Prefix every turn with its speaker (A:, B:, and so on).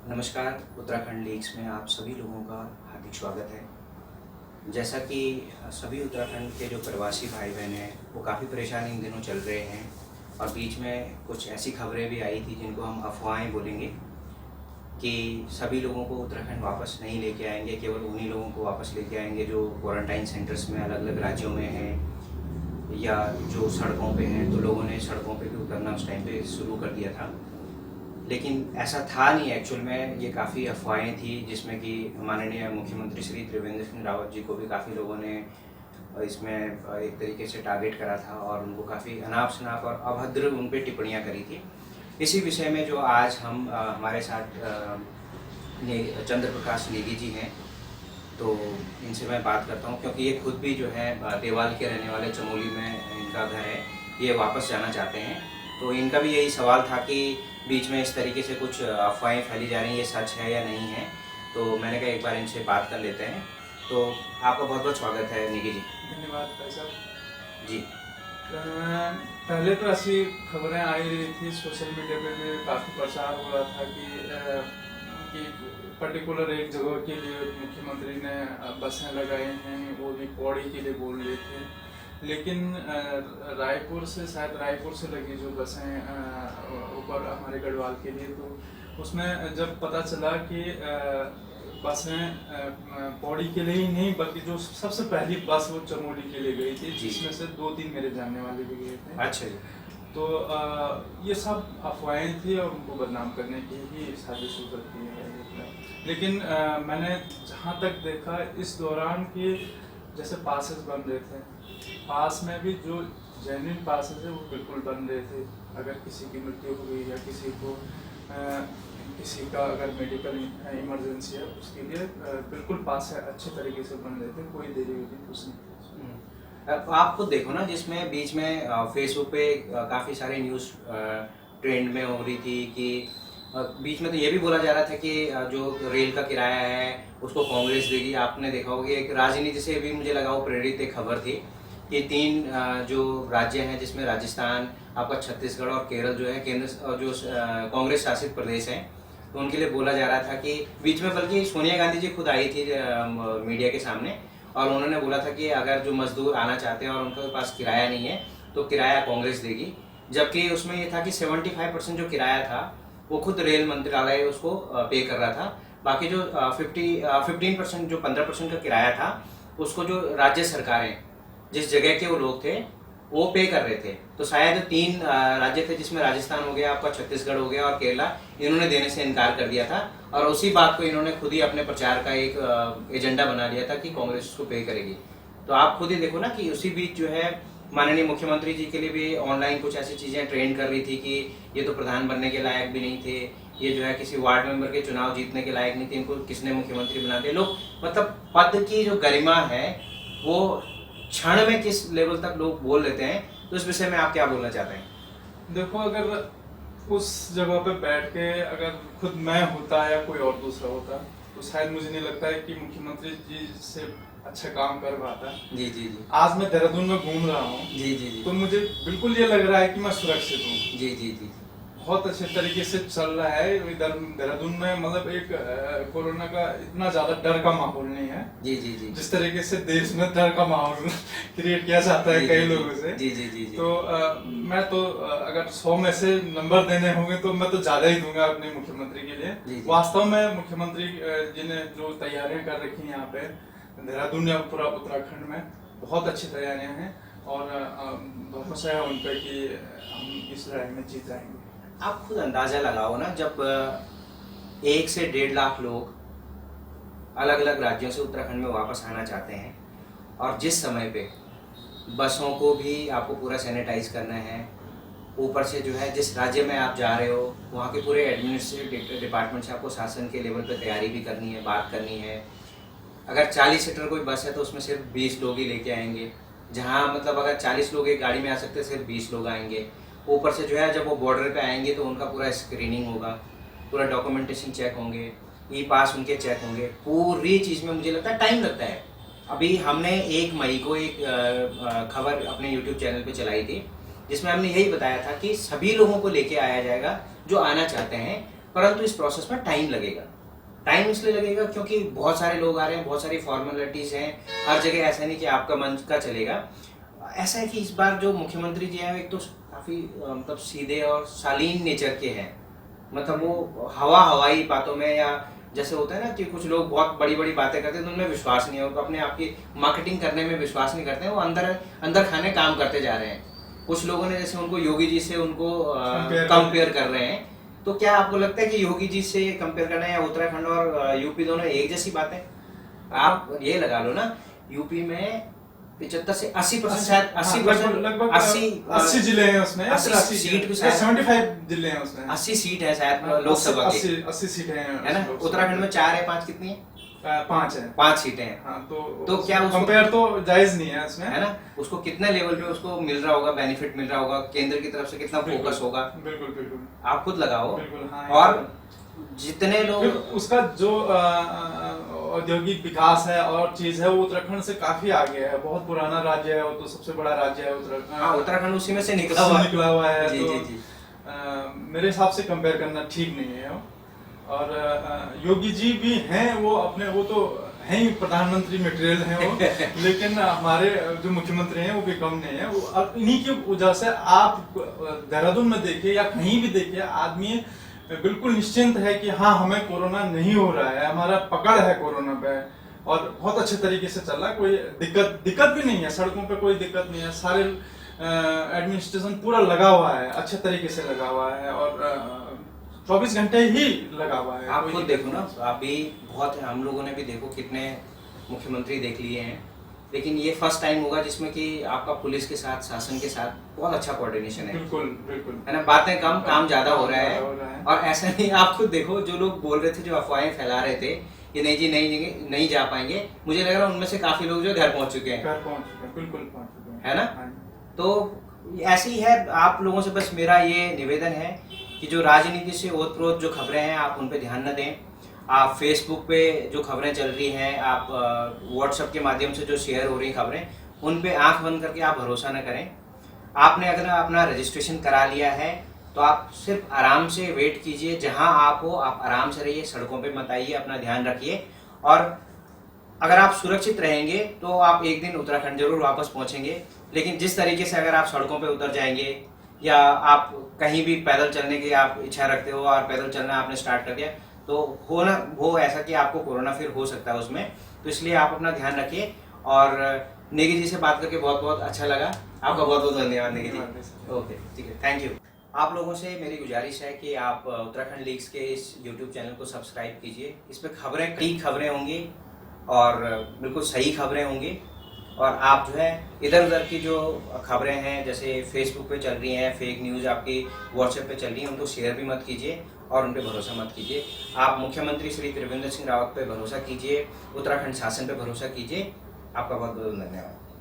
A: नमस्कार। उत्तराखंड लीग्स में आप सभी लोगों का हार्दिक स्वागत है। जैसा कि सभी उत्तराखंड के जो प्रवासी भाई बहन हैं वो काफ़ी परेशान इन दिनों चल रहे हैं और बीच में कुछ ऐसी खबरें भी आई थी जिनको हम अफवाहें बोलेंगे कि सभी लोगों को उत्तराखंड वापस नहीं लेके आएंगे, केवल उन्हीं लोगों को वापस लेके आएंगे जो क्वारंटाइन सेंटर्स में अलग अलग राज्यों में हैं या जो सड़कों पे हैं। तो लोगों ने सड़कों पे भी उतरना उस टाइम पे शुरू कर दिया था, लेकिन ऐसा था नहीं। एक्चुअल में ये काफ़ी अफवाहें थी जिसमें कि माननीय मुख्यमंत्री श्री त्रिवेंद्र सिंह रावत जी को भी काफ़ी लोगों ने इसमें एक तरीके से टारगेट करा था और उनको काफ़ी अनाप शनाप और अभद्र उन पर टिप्पणियाँ करी थी। इसी विषय में जो आज हम हमारे साथ चंद्र प्रकाश नेगी जी हैं, तो इनसे मैं बात करता हूँ क्योंकि ये खुद भी जो है देवाल के रहने वाले चमोली में इनका घर है, ये वापस जाना चाहते हैं। तो इनका भी यही सवाल था कि बीच में इस तरीके से कुछ अफवाहें फैली जा रही हैं, ये सच है या नहीं है। तो मैंने कहा एक बार इनसे बात कर लेते हैं। तो आपका बहुत बहुत स्वागत है नेगी जी।
B: धन्यवाद भाई साहब
A: जी।
B: पहले तो ऐसी खबरें आई रही थी, सोशल मीडिया पे भी काफ़ी प्रचार हो रहा था कि पर्टिकुलर एक जगह के लिए मुख्यमंत्री ने बसें लगाई हैं, वो भी पौड़ी के लिए बोल रहे थे। लेकिन रायपुर से लगी जो बसें ऊपर हमारे गढ़वाल के लिए, तो उसमें जब पता चला कि बसें पौड़ी के लिए ही नहीं बल्कि जो सबसे पहली बस वो चमोली के लिए गई थी, जिसमें से 2-3 मेरे जानने वाले भी गए थे।
A: अच्छा जी।
B: तो ये सब अफवाहें थी और उनको बदनाम करने की ही साजिश करती है। लेकिन मैंने जहाँ तक देखा इस दौरान कि जैसे पासेस बन रहे थे, पास में भी जो जेन्युइन पासेस है वो बिल्कुल बन रहे थे। अगर किसी की मृत्यु हो गई या किसी का अगर मेडिकल इमरजेंसी है उसके लिए बिल्कुल पास है, अच्छे तरीके से बन रहे थे, कोई देरी हुई नहीं, कुछ नहीं।
A: आप खुद देखो ना, जिसमें बीच में फेसबुक पे काफ़ी सारे न्यूज़ ट्रेंड में हो रही थी कि बीच में तो ये भी बोला जा रहा था कि जो रेल का किराया है उसको कांग्रेस देगी। आपने देखा होगा एक राजनीति से भी मुझे लगा वो प्रेरित एक खबर थी कि 3 जो राज्य हैं जिसमें राजस्थान, आपका छत्तीसगढ़ और केरल जो है केंद्र जो कांग्रेस शासित प्रदेश हैं, तो उनके लिए बोला जा रहा था कि बीच में बल्कि सोनिया गांधी जी खुद आई थी मीडिया के सामने और उन्होंने बोला था कि अगर जो मजदूर आना चाहते हैं और उनके पास किराया नहीं है तो किराया कांग्रेस देगी। जबकि उसमें ये था कि 75% जो किराया था वो खुद रेल मंत्रालय उसको पे कर रहा था। बाकी जो 15% जो 15% का किराया था उसको जो राज्य सरकारें जिस जगह के वो लोग थे वो पे कर रहे थे। तो शायद 3 राज्य थे जिसमें राजस्थान हो गया, आपका छत्तीसगढ़ हो गया और केरला, इन्होंने देने से इनकार कर दिया था और उसी बात को इन्होंने खुद ही अपने प्रचार का एक एजेंडा बना लिया था कि कांग्रेस उसको पे करेगी। तो आप खुद ही देखो ना कि उसी बीच जो है माननीय मुख्यमंत्री जी के लिए भी ऑनलाइन कुछ ऐसी चीज़ें ट्रेंड कर रही थी कि ये तो प्रधान बनने के लायक भी नहीं थे, ये जो है किसी वार्ड मेंबर के चुनाव जीतने के लायक नहीं थे, इनको किसने मुख्यमंत्री बना दिया। लोग मतलब पद की जो गरिमा है वो क्षण में किस लेवल तक लोग बोल लेते हैं। तो इस विषय में आप क्या बोलना चाहते हैं?
B: देखो, अगर उस जगह पे बैठ के अगर खुद मैं होता या कोई और दूसरा होता तो शायद मुझे नहीं लगता है कि मुख्यमंत्री जी से अच्छा काम कर पाता।
A: जी जी जी।
B: आज मैं देहरादून में घूम रहा हूँ,
A: जी जी जी।
B: तो मुझे बिल्कुल ये लग रहा है कि मैं सुरक्षित हूँ।
A: जी जी जी।
B: बहुत अच्छे तरीके से चल रहा है इधर देहरादून में। मतलब एक कोरोना का इतना ज्यादा डर का माहौल नहीं है।
A: जी जी जी।
B: जिस तरीके से देश में डर का माहौल क्रिएट किया जाता है कई लोगों से।
A: जी जी जी।
B: तो मैं तो अगर 100 में से नंबर देने होंगे तो मैं तो ज्यादा ही दूंगा अपने मुख्यमंत्री के लिए। वास्तव में मुख्यमंत्री जी ने जो तैयारियां कर रखी है यहाँ पे देहरादून या पूरा उत्तराखंड में, बहुत अच्छी तैयारियां हैं और भरोसा है उन पर कि हम इस लड़ाई में जीत जाएंगे।
A: आप खुद अंदाजा लगाओ ना, जब 1 से 1.5 लाख लोग अलग अलग राज्यों से उत्तराखंड में वापस आना चाहते हैं और जिस समय पे बसों को भी आपको पूरा सैनिटाइज करना है, ऊपर से जो है जिस राज्य में आप जा रहे हो वहाँ के पूरे एडमिनिस्ट्रेटिव डिपार्टमेंट से आपको शासन के लेवल पे तैयारी भी करनी है, बात करनी है। अगर 40 सीटर कोई बस है तो उसमें सिर्फ 20 लोग ही लेके आएंगे, जहाँ मतलब अगर 40 लोग एक गाड़ी में आ सकते हैं सिर्फ 20 लोग आएंगे। ऊपर से जो है जब वो बॉर्डर पे आएंगे तो उनका पूरा स्क्रीनिंग होगा, पूरा डॉक्यूमेंटेशन चेक होंगे, ई पास उनके चेक होंगे, पूरी चीज़ में मुझे लगता है टाइम लगता है। अभी हमने 1 मई को एक खबर अपने यूट्यूब चैनल पे चलाई थी जिसमें हमने यही बताया था कि सभी लोगों को लेके आया जाएगा जो आना चाहते हैं। परंतु इस प्रोसेस में टाइम लगेगा। टाइम इसलिए लगेगा क्योंकि बहुत सारे लोग आ रहे हैं, बहुत सारी फॉर्मेलिटीज हैं, हर जगह ऐसा नहीं कि आपका मन का चलेगा। ऐसा है कि इस बार जो मुख्यमंत्री जी हैं एक तो काफी मतलब सीधे और शालीन नेचर के हैं, मतलब वो हवाई बातों में, या जैसे होता है ना कि कुछ लोग बहुत बड़ी बड़ी बातें करते हैं तो उनमें विश्वास नहीं है, उनको अपने आप की मार्केटिंग करने में विश्वास नहीं करते हैं, वो अंदर अंदर खाने काम करते जा रहे हैं। कुछ लोगों ने जैसे उनको योगी जी से उनको कंपेयर कर रहे हैं, तो क्या आपको लगता है कि योगी जी से कंपेयर करना या उत्तराखंड और यूपी दोनों एक जैसी बात है? आप ये लगा लो ना, यूपी में 75 से 80% शायद 80%
B: लगभग
A: 80
B: जिले हैं उसमें,
A: 80 सीट भी शायद
B: 75 जिले हैं उसमें,
A: 80 सीट है शायद लोकसभा की,
B: 80 सीटें हैं,
A: है ना? उत्तराखंड में 4 है, 5 कितनी है?
B: 5 है,
A: 5 सीटें हैं।
B: हाँ,
A: तो क्या
B: कंपेयर तो जायज नहीं है उसमें,
A: है ना? उसको कितने लेवल पे उसको मिल रहा होगा, बेनिफिट मिल रहा होगा, केंद्र की तरफ से कितना फोकस होगा,
B: बिल्कुल बिल्कुल
A: आप खुद लगाओ।
B: बिल्कुल, हाँ,
A: और जितने लोग
B: उसका जो औद्योगिक विकास है और चीज है वो उत्तराखंड से काफी आगे है, बहुत पुराना राज्य है, वो तो सबसे बड़ा राज्य है उत्तराखंड।
A: हाँ, उत्तराखंड उसी में से निकला हुआ
B: है,
A: जी,
B: तो
A: जी, जी।
B: मेरे हिसाब से कंपेयर करना ठीक नहीं है। और योगी जी भी हैं, वो अपने वो तो हैं ही प्रधानमंत्री मटेरियल हैं वो लेकिन हमारे जो मुख्यमंत्री हैं वो भी कम नहीं है। वो इन्हीं की वजह से आप देहरादून में देखिए या कहीं भी देखिए, आदमी बिल्कुल निश्चिंत है कि हाँ हमें कोरोना नहीं हो रहा है, हमारा पकड़ है कोरोना पे, और बहुत अच्छे तरीके से चल रहा है, कोई दिक्कत भी नहीं है, सड़कों पे कोई दिक्कत नहीं है, सारे एडमिनिस्ट्रेशन पूरा लगा हुआ है, अच्छे तरीके से लगा हुआ है, और 24 घंटे ही लगा हुआ है।
A: आप खुद देखो ना, आप भी बहुत, हम लोगों ने भी देखो कितने मुख्यमंत्री देख लिए हैं, लेकिन ये फर्स्ट टाइम होगा जिसमें कि आपका पुलिस के साथ, शासन के साथ बहुत अच्छा कोऑर्डिनेशन है।
B: बिल्कुल बिल्कुल,
A: है ना? बातें कम, काम ज्यादा हो रहा है। और ऐसा नहीं, आप खुद देखो, जो लोग बोल रहे थे, जो अफवाहें फैला रहे थे कि नहीं जी नहीं जा पाएंगे, मुझे लग रहा है उनमें से काफी लोग जो घर पहुंच चुके हैं,
B: बिल्कुल पहुंच चुके हैं,
A: है ना? तो ऐसे ही है, आप लोगों से बस मेरा ये निवेदन है कि जो राजनीति से ओतप्रोत जो खबरें हैं आप उन पे ध्यान न दें। आप फेसबुक पे जो खबरें चल रही हैं, आप व्हाट्सएप के माध्यम से जो शेयर हो रही खबरें, उन पे आंख बंद करके आप भरोसा न करें। आपने अगर अपना रजिस्ट्रेशन करा लिया है तो आप सिर्फ आराम से वेट कीजिए, जहां आप हो आप आराम से रहिए, सड़कों पे मत आइए, अपना ध्यान रखिए। और अगर आप सुरक्षित रहेंगे तो आप एक दिन उत्तराखंड जरूर वापस पहुंचेंगे। लेकिन जिस तरीके से अगर आप सड़कों पे उतर जाएंगे, या आप कहीं भी पैदल चलने की आप इच्छा रखते हो और पैदल चलना आपने स्टार्ट कर दिया, तो हो ऐसा कि आपको कोरोना फिर हो सकता है उसमें। तो इसलिए आप अपना ध्यान रखिए। और नेगी जी से बात करके बहुत बहुत अच्छा लगा, आपका बहुत बहुत धन्यवाद नेगी जी। ओके, ठीक है, थैंक यू। आप लोगों से मेरी गुजारिश है कि आप उत्तराखंड लीग्स के इस यूट्यूब चैनल को सब्सक्राइब कीजिए। इस पर कई खबरें होंगी और बिल्कुल सही खबरें होंगी। और आप जो है इधर उधर की जो खबरें हैं, जैसे फेसबुक पे चल रही हैं, फेक न्यूज़ आपकी व्हाट्सएप पे चल रही हैं, उनको शेयर भी मत कीजिए और उन पे भरोसा मत कीजिए। आप मुख्यमंत्री श्री त्रिवेंद्र सिंह रावत पे भरोसा कीजिए, उत्तराखंड शासन पे भरोसा कीजिए। आपका बहुत बहुत धन्यवाद।